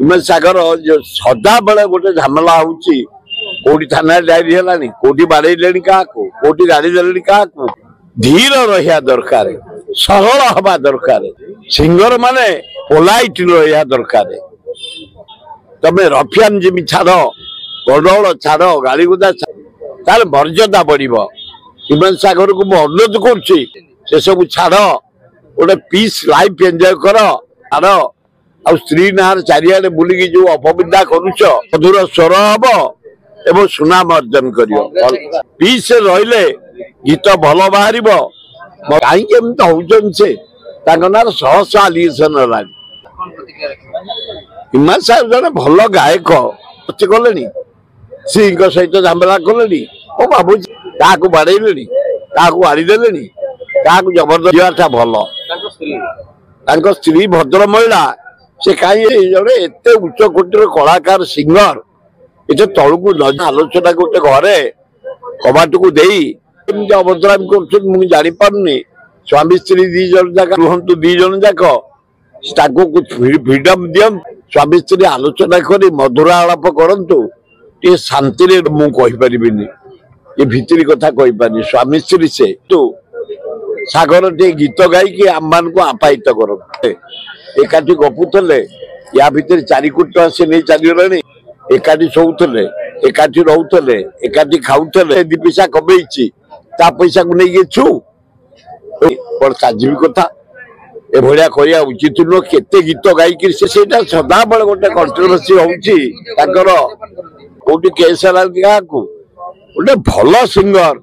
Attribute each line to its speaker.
Speaker 1: हिमेश सागर जो सदा बेले गोटे झमेला होची कोटी थाना डायरी हेलानी कोटी बाड़े क्या कोटी गाड़ी दे क्या धीर रहा दरकार सरल हवा दरकार सिंगर माने पोलाइट रहा दरकार तमे रफियान जिमी छाड़ गडौल छाड़ गाड़ी गुदा तार मर्यादा बढ़ हिमेश सागर को मुझे अनुरोध कर सब छाड़ गोटे पीस लाइफ एंजॉय कर छाड़ आ स्त्री ना चारिआडे बुलिकी जो अपविद्या करुच मधुर स्वर हम एवं सुनाम अर्जन कर पीस रहिले गीत भल बाहर कहीं हूँ से ना सहसा आलिगेसन हिमेश सागर जन भल गायक गले सिंह सहित झमेला कले भावुँ क्या बाड़े क्या आड़ीदे क्या जबरदस्त भल स्त्री भद्र महिला से कहीं जड़े एत उच्च कोटर कलाकार सिंगर ये तलू न आलोचना गोटे घरे कबाट को अभद्रामी कर जापारे स्वामी स्त्री दीजन जाक रुहतु दीजन जाक फ्रीडम दियन स्वामी स्त्री आलोचना कर मधुर आलाप करतु टे शांति मुझे ये भितरी कथा कहीपारे स्वामी स्त्री से तो सागर टे गीत गायकी आम मान को आपाहित कर एकाठी गपुले या भितर 4 कोटी टका से नहीं चलीगले एकाठी शोले एकाठी रोले एकाठी खाऊले 2 पैसा कमे पैसा को नहीं छु बड़ साजीवी कथा ए भाया करवा उचित नुह केते गीत गायकी सदा बेले गोटे कंट्रोवर्सी होउची ताकर कोटी केस क्या गोटे भल सिंगर